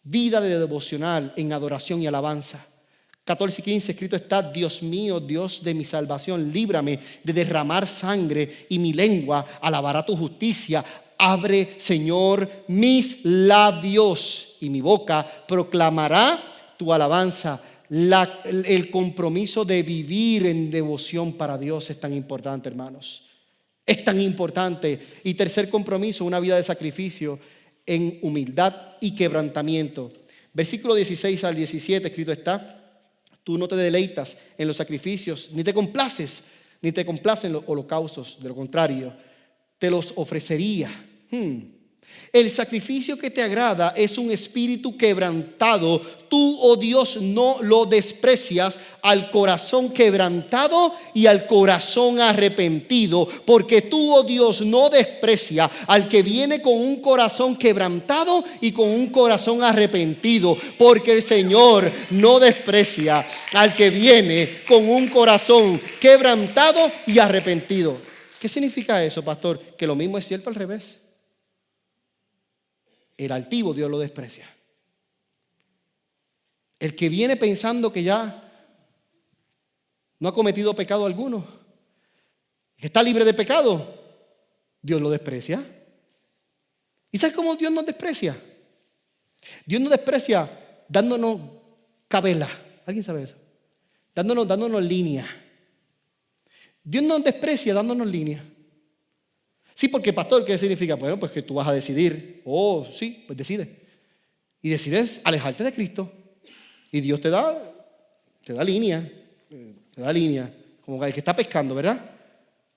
Vida de devocional en adoración y alabanza. 14:15 escrito está: Dios mío, Dios de mi salvación, líbrame de derramar sangre y mi lengua alabará tu justicia. Abre, Señor, mis labios y mi boca proclamará tu alabanza. El compromiso de vivir en devoción para Dios es tan importante, hermanos. Es tan importante. Y tercer compromiso, una vida de sacrificio en humildad y quebrantamiento. Versículo 16 al 17 escrito está: tú no te deleitas en los sacrificios, ni te complacen los holocaustos. De lo contrario, te los ofrecería. El sacrificio que te agrada es un espíritu quebrantado. Tú, oh Dios, no lo desprecias al corazón quebrantado y al corazón arrepentido. Porque tú, oh Dios, no desprecias al que viene con un corazón quebrantado y con un corazón arrepentido. Porque el Señor no desprecia al que viene con un corazón quebrantado y arrepentido. ¿Qué significa eso, pastor? Que lo mismo es cierto al revés. El altivo Dios lo desprecia. El que viene pensando que ya no ha cometido pecado alguno, que está libre de pecado, Dios lo desprecia. ¿Y sabes cómo Dios nos desprecia? Dios nos desprecia dándonos cabela. ¿Alguien sabe eso? Dándonos línea. Dios nos desprecia dándonos línea. Sí, porque pastor, ¿qué significa? Bueno, pues que tú vas a decidir. Oh, sí, pues decide. Y decides alejarte de Cristo. Y Dios te da línea. Te da línea. Como el que está pescando, ¿verdad?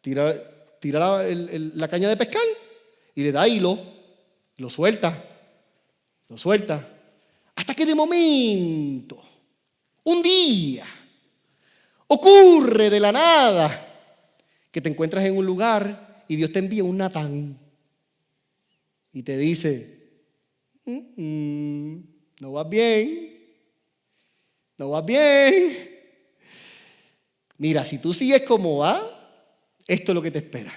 Tira la caña de pescar y le da hilo. Lo suelta. Hasta que de momento, un día, ocurre de la nada que te encuentras en un lugar y Dios te envía un Natán y te dice: no vas bien. Mira, si tú sigues como va, esto es lo que te espera.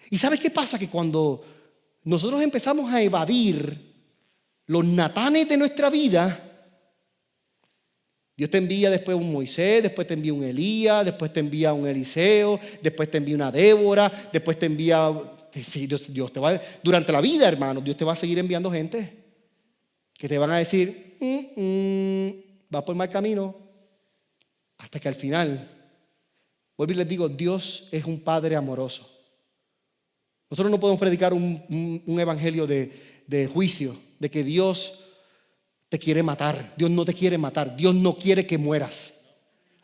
¿Y sabes qué pasa? Que cuando nosotros empezamos a evadir los Natanes de nuestra vida, Dios te envía después un Moisés, después te envía un Elías, después te envía un Eliseo, después te envía una Débora, después te envía... Sí, Dios te va, durante la vida, hermano, Dios te va a seguir enviando gente que te van a decir: vas por mal camino. Hasta que al final, vuelvo y les digo, Dios es un Padre amoroso. Nosotros no podemos predicar un evangelio de juicio, de que Dios te quiere matar. Dios no te quiere matar. Dios no quiere que mueras.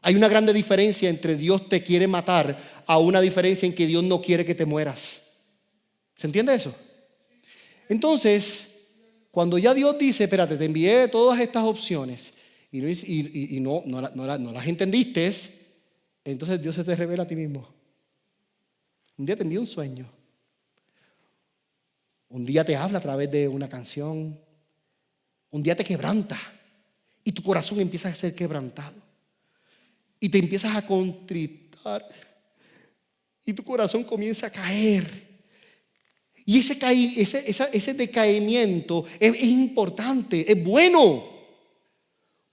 Hay una grande diferencia entre Dios te quiere matar a una diferencia en que Dios no quiere que te mueras. ¿Se entiende eso? Entonces, cuando ya Dios dice: espérate, te envié todas estas opciones y no las entendiste, entonces Dios se te revela a ti mismo. Un día te envía un sueño. Un día te habla a través de una canción. Un día te quebranta y tu corazón empieza a ser quebrantado y te empiezas a contritar y tu corazón comienza a caer. Y ese decaimiento es importante, es bueno,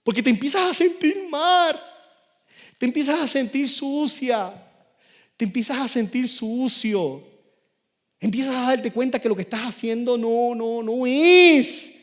porque te empiezas a sentir mal, te empiezas a sentir sucia, te empiezas a sentir sucio, empiezas a darte cuenta que lo que estás haciendo no es.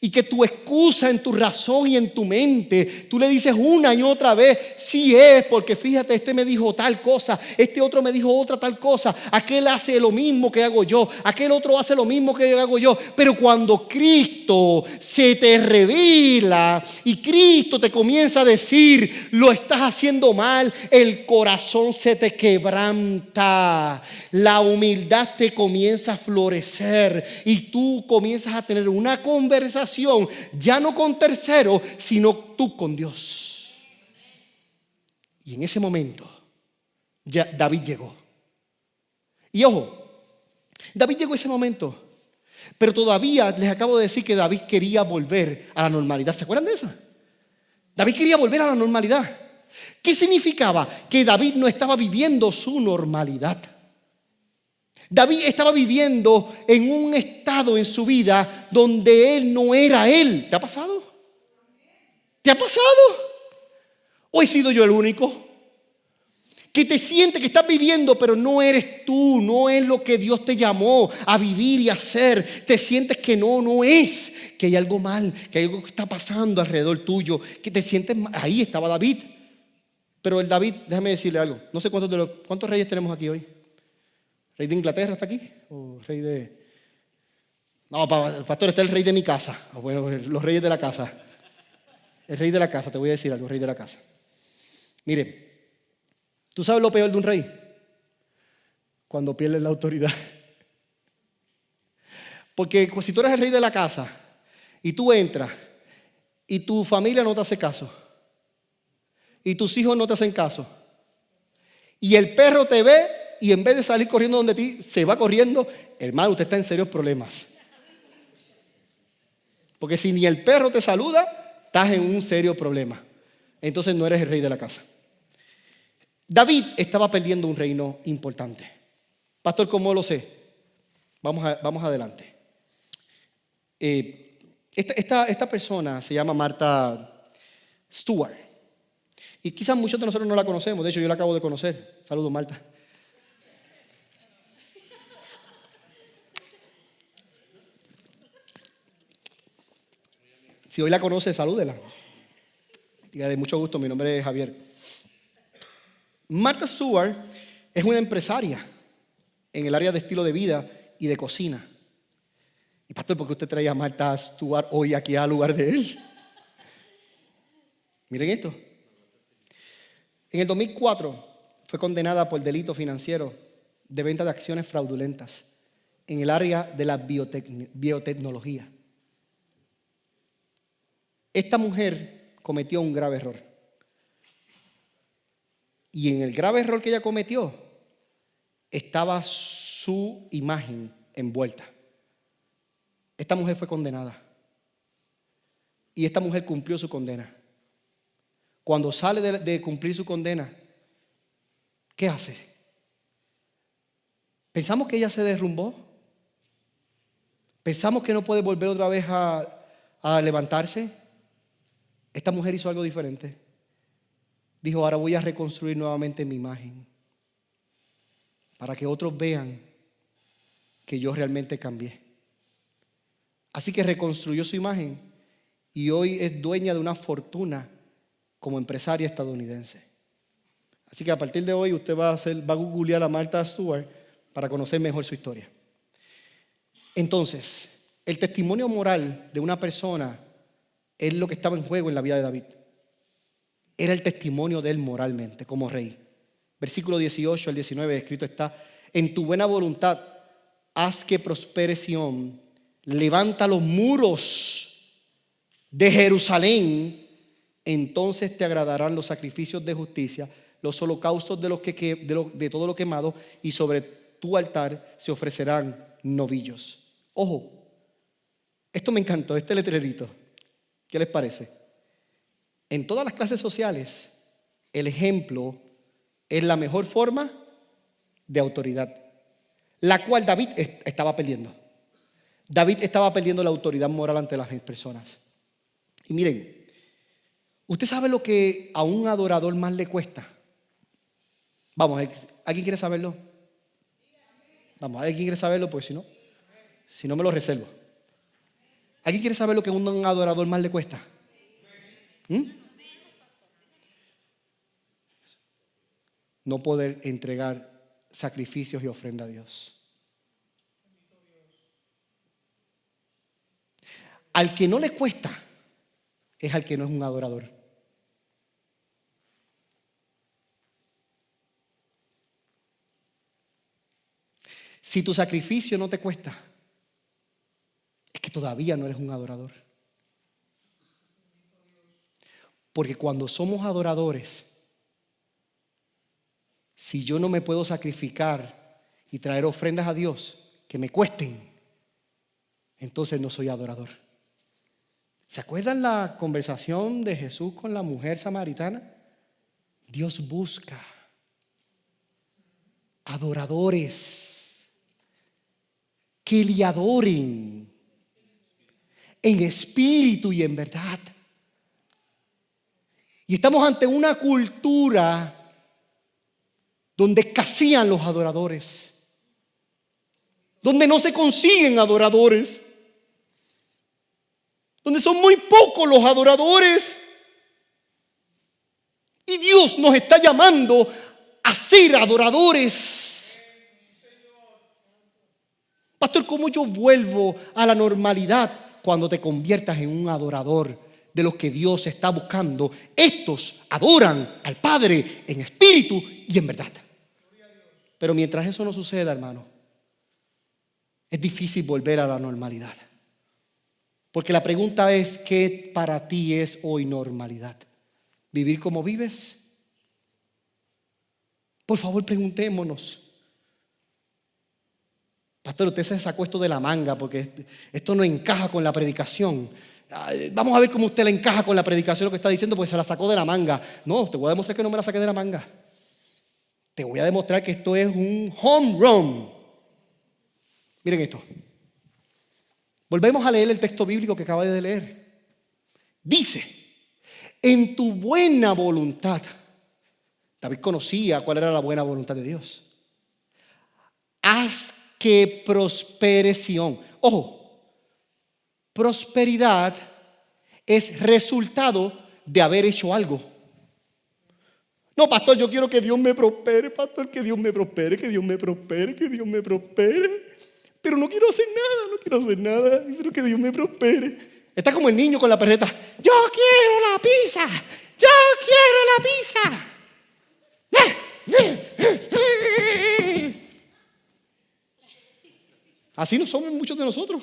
Y que tu excusa en tu razón y en tu mente, tú le dices una y otra vez: sí es, porque fíjate, este me dijo tal cosa, este otro me dijo otra tal cosa, aquel hace lo mismo que hago yo, aquel otro hace lo mismo que hago yo. Pero cuando Cristo se te revela y Cristo te comienza a decir: lo estás haciendo mal, el corazón se te quebranta, la humildad te comienza a florecer y tú comienzas a tener una conversación ya no con terceros, sino tú con Dios. Y en ese momento, ya David llegó. Y ojo, David llegó a ese momento, pero todavía les acabo de decir que David quería volver a la normalidad. ¿Se acuerdan de eso? David quería volver a la normalidad. ¿Qué significaba? Que David no estaba viviendo su normalidad. David estaba viviendo en un estado en su vida donde él no era él. ¿Te ha pasado? ¿Te ha pasado? ¿O he sido yo el único? Que te sientes que estás viviendo, pero no eres tú, no es lo que Dios te llamó a vivir y hacer. Te sientes que no es, que hay algo mal, que hay algo que está pasando alrededor tuyo, que te sientes mal. Ahí estaba David. Pero el David, déjame decirle algo. No sé cuántos reyes tenemos aquí hoy. ¿Rey de Inglaterra está aquí? ¿O rey de...? No, pastor, está el rey de mi casa. O bueno, los reyes de la casa. El rey de la casa, te voy a decir algo, rey de la casa. Mire, ¿tú sabes lo peor de un rey? Cuando pierdes la autoridad. Porque si tú eres el rey de la casa y tú entras y tu familia no te hace caso y tus hijos no te hacen caso y el perro te ve y en vez de salir corriendo donde ti se va corriendo, hermano, usted está en serios problemas. Porque si ni el perro te saluda, estás en un serio problema. Entonces no eres el rey de la casa. David estaba perdiendo un reino importante. Pastor, ¿cómo lo sé? Vamos adelante. Esta persona se llama Martha Stewart. Y quizás muchos de nosotros no la conocemos. De hecho, yo la acabo de conocer. Saludos, Marta. Si hoy la conoce, salúdela. Dígale, mucho gusto, mi nombre es Javier. Martha Stewart es una empresaria en el área de estilo de vida y de cocina. Y pastor, ¿por qué usted traía a Martha Stewart hoy aquí al lugar de él? Miren esto. En el 2004 fue condenada por delito financiero de venta de acciones fraudulentas en el área de la biotecnología. Esta mujer cometió un grave error. Y en el grave error que ella cometió estaba su imagen envuelta. Esta mujer fue condenada. Y esta mujer cumplió su condena. Cuando sale de cumplir su condena, ¿qué hace? Pensamos que ella se derrumbó. Pensamos que no puede volver otra vez a levantarse. Esta mujer hizo algo diferente. Dijo, ahora voy a reconstruir nuevamente mi imagen para que otros vean que yo realmente cambié. Así que reconstruyó su imagen y hoy es dueña de una fortuna como empresaria estadounidense. Así que a partir de hoy usted va a googlear a Martha Stewart para conocer mejor su historia. Entonces, el testimonio moral de una persona es lo que estaba en juego en la vida de David. Era el testimonio de él moralmente como rey. Versículo 18 al 19 escrito está: en tu buena voluntad haz que prospere Sión, levanta los muros de Jerusalén, entonces te agradarán los sacrificios de justicia, los holocaustos de todo lo quemado, y sobre tu altar se ofrecerán novillos. Ojo, esto me encantó, este letrerito. ¿Qué les parece? En todas las clases sociales, el ejemplo es la mejor forma de autoridad, la cual David estaba perdiendo. David estaba perdiendo la autoridad moral ante las personas. Y miren, ¿usted sabe lo que a un adorador más le cuesta? Vamos, ¿alguien quiere saberlo? Vamos, ¿alguien quiere saberlo? Pues si no me lo reservo. ¿Alguien quiere saber lo que a un adorador más le cuesta? No poder entregar sacrificios y ofrenda a Dios. Al que no le cuesta es al que no es un adorador. Si tu sacrificio no te cuesta, es que todavía no eres un adorador. Porque cuando somos adoradores, si yo no me puedo sacrificar y traer ofrendas a Dios que me cuesten, entonces no soy adorador. ¿Se acuerdan la conversación de Jesús con la mujer samaritana? Dios busca adoradores que le adoren en espíritu y en verdad. Y estamos ante una cultura donde escasean los adoradores, donde no se consiguen adoradores, donde son muy pocos los adoradores. Y Dios nos está llamando a ser adoradores. Pastor, ¿cómo yo vuelvo a la normalidad? Cuando te conviertas en un adorador de los que Dios está buscando. Estos adoran al Padre en espíritu y en verdad. Pero mientras eso no suceda, hermano, es difícil volver a la normalidad. Porque la pregunta es, ¿qué para ti es hoy normalidad? ¿Vivir como vives? Por favor, preguntémonos. Pastor, usted se sacó esto de la manga porque esto no encaja con la predicación. Vamos a ver cómo usted le encaja con la predicación lo que está diciendo, porque se la sacó de la manga. No, te voy a demostrar que no me la saqué de la manga. Te voy a demostrar que esto es un home run. Miren esto. Volvemos a leer el texto bíblico que acaba de leer. Dice, en tu buena voluntad. David conocía cuál era la buena voluntad de Dios. Haz que prospere Sión. Ojo, prosperidad es resultado de haber hecho algo. No, pastor, yo quiero que Dios me prospere, pastor, que Dios me prospere, que Dios me prospere, que Dios me prospere. Pero no quiero hacer nada, pero que Dios me prospere. Está como el niño con la perreta. Yo quiero la pizza, yo quiero la pizza. Así no somos muchos de nosotros.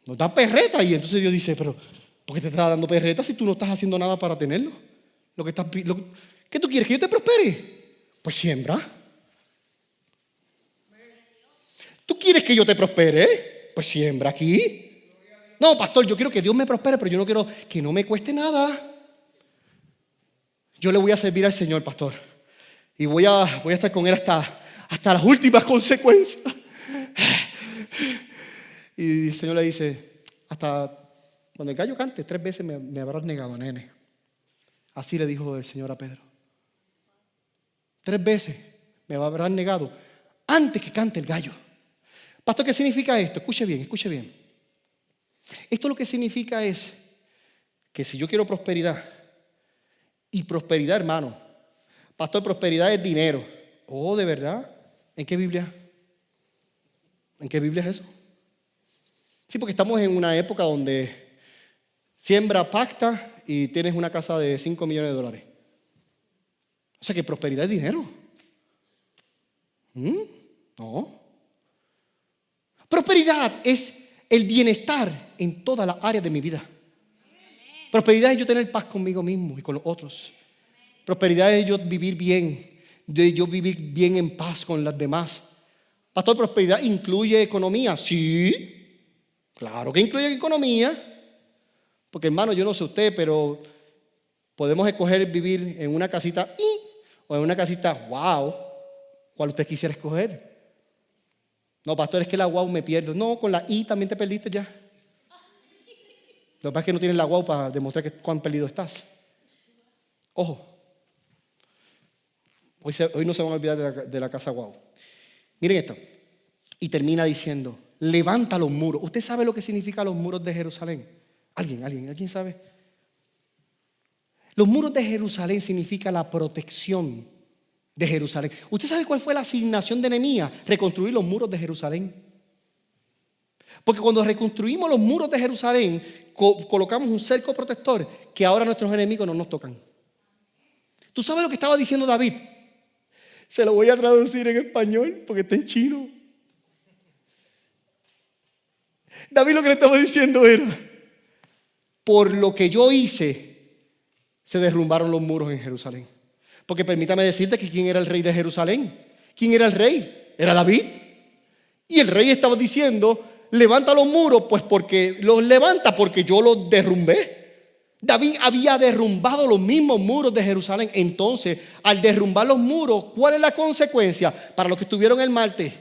Nos dan perreta y entonces Dios dice, pero ¿por qué te está dando perreta si tú no estás haciendo nada para tenerlo? ¿Qué tú quieres? ¿Que yo te prospere? Pues siembra. ¿Tú quieres que yo te prospere? Pues siembra aquí. No, pastor, yo quiero que Dios me prospere, pero yo no quiero que no me cueste nada. Yo le voy a servir al Señor, pastor. Y voy a estar con Él hasta las últimas consecuencias. Y el Señor le dice, hasta cuando el gallo cante 3 veces me habrás negado, nene. Así le dijo el Señor a Pedro. 3 veces me habrás negado antes que cante el gallo. Pastor, ¿qué significa esto? Escuche bien, escuche bien. Esto lo que significa es que si yo quiero prosperidad, y prosperidad, hermano, pastor, prosperidad es dinero. Oh, ¿de verdad? ¿En qué Biblia? ¿En qué Biblia es eso? Sí, porque estamos en una época donde siembra, pacta y tienes una casa de $5 millones. O sea que prosperidad es dinero. No. Prosperidad es el bienestar en todas las áreas de mi vida. Prosperidad es yo tener paz conmigo mismo y con los otros. Prosperidad es yo vivir bien, de yo vivir bien en paz con las demás. Pastor, ¿prosperidad incluye economía? Sí, claro que incluye economía. Porque hermano, yo no sé usted, pero podemos escoger vivir en una casita o en una casita wow. ¿Cuál usted quisiera escoger? No, pastor, es que la guau me pierdo. No, con la I también te perdiste ya. Lo que pasa es que no tienes la guau para demostrar cuán perdido estás. Ojo. Hoy no se van a olvidar de la casa guau. Miren esto. Y termina diciendo, levanta los muros. ¿Usted sabe lo que significan los muros de Jerusalén? ¿Alguien sabe? Los muros de Jerusalén significa la protección de Jerusalén. ¿Usted sabe cuál fue la asignación de Nehemías? Reconstruir los muros de Jerusalén. Porque cuando reconstruimos los muros de Jerusalén, colocamos un cerco protector que ahora nuestros enemigos no nos tocan. ¿Tú sabes lo que estaba diciendo David? Se lo voy a traducir en español porque está en chino. David lo que le estaba diciendo era, por lo que yo hice, se derrumbaron los muros en Jerusalén. Porque permítame decirte que ¿quién era el rey de Jerusalén? ¿Quién era el rey? Era David. Y el rey estaba diciendo, levanta los muros, pues porque los levanta porque yo los derrumbé. David había derrumbado los mismos muros de Jerusalén. Entonces, al derrumbar los muros, ¿cuál es la consecuencia? Para los que estuvieron el martes,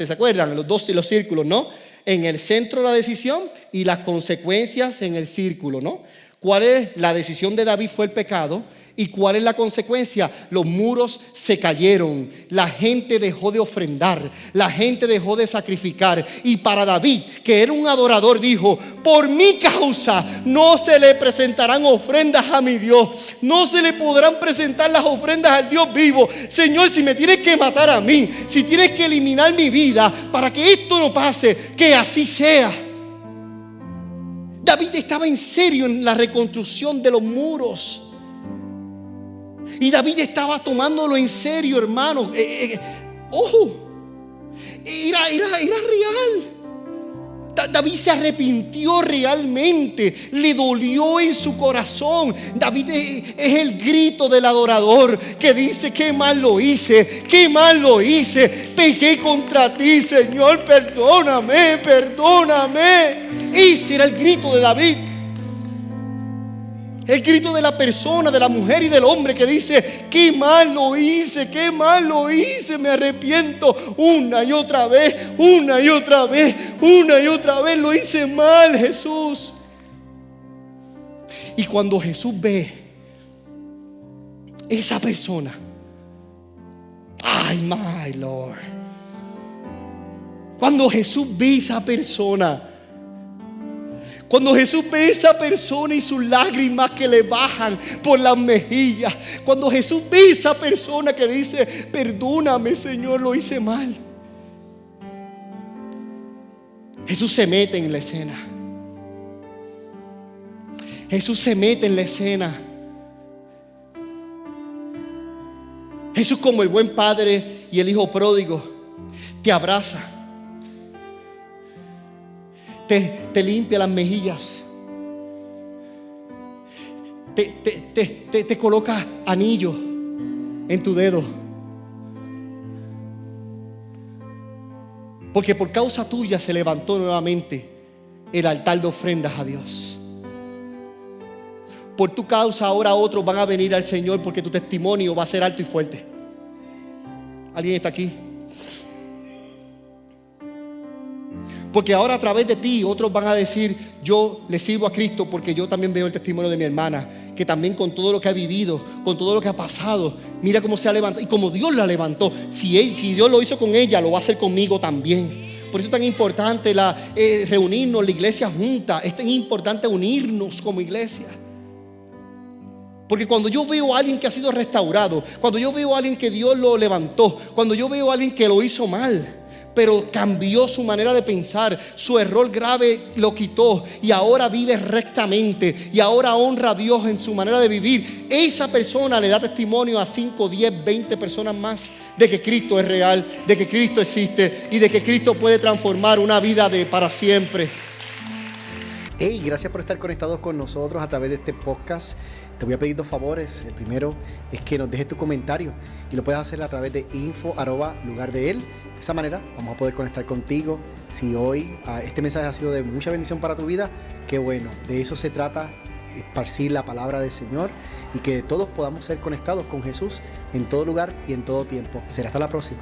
¿se acuerdan? Los círculos, ¿no? En el centro de la decisión y las consecuencias en el círculo, ¿no? ¿Cuál es la decisión de David? Fue el pecado. ¿Y cuál es la consecuencia? Los muros se cayeron. La gente dejó de ofrendar. La gente dejó de sacrificar. Y para David, que era un adorador, dijo: por mi causa no se le presentarán ofrendas a mi Dios. No se le podrán presentar las ofrendas al Dios vivo. Señor, si me tienes que matar a mí, si tienes que eliminar mi vida para que esto no pase, que así sea. David estaba en serio en la reconstrucción de los muros. Y David estaba tomándolo en serio, hermanos. Ojo, era real. David se arrepintió realmente. Le dolió en su corazón. David es el grito del adorador que dice: qué mal lo hice, qué mal lo hice. Pequé contra ti, Señor, perdóname, perdóname. Ese era el grito de David. El grito de la persona, de la mujer y del hombre que dice: qué mal lo hice, qué mal lo hice, me arrepiento una y otra vez, una y otra vez, una y otra vez, lo hice mal, Jesús. Y cuando Jesús ve esa persona, ay, my Lord, cuando Jesús ve esa persona, cuando Jesús ve a esa persona y sus lágrimas que le bajan por las mejillas, cuando Jesús ve a esa persona que dice: perdóname, Señor, lo hice mal, Jesús se mete en la escena. Jesús se mete en la escena. Jesús, como el buen padre y el hijo pródigo, te abraza. Te limpia las mejillas. Te coloca anillo en tu dedo. Porque por causa tuya se levantó nuevamente el altar de ofrendas a Dios. Por tu causa ahora otros van a venir al Señor, porque tu testimonio va a ser alto y fuerte. ¿Alguien está aquí? Porque ahora a través de ti otros van a decir: yo le sirvo a Cristo porque yo también veo el testimonio de mi hermana, que también con todo lo que ha vivido, con todo lo que ha pasado, mira cómo se ha levantado y como Dios la levantó. Si Dios lo hizo con ella, lo va a hacer conmigo también. Por eso es tan importante reunirnos, la iglesia junta. Es tan importante unirnos como iglesia. Porque cuando yo veo a alguien que ha sido restaurado, cuando yo veo a alguien que Dios lo levantó, cuando yo veo a alguien que lo hizo mal, pero cambió su manera de pensar, su error grave lo quitó y ahora vive rectamente y ahora honra a Dios en su manera de vivir, esa persona le da testimonio a 5, 10, 20 personas más de que Cristo es real, de que Cristo existe y de que Cristo puede transformar una vida para siempre. Hey, gracias por estar conectados con nosotros a través de este podcast. Te voy a pedir 2 favores. El primero es que nos dejes tu comentario y lo puedes hacer a través de info@lugardeél. De esa manera vamos a poder conectar contigo. Si hoy este mensaje ha sido de mucha bendición para tu vida, qué bueno. De eso se trata, esparcir la palabra del Señor y que todos podamos ser conectados con Jesús en todo lugar y en todo tiempo. Será hasta la próxima.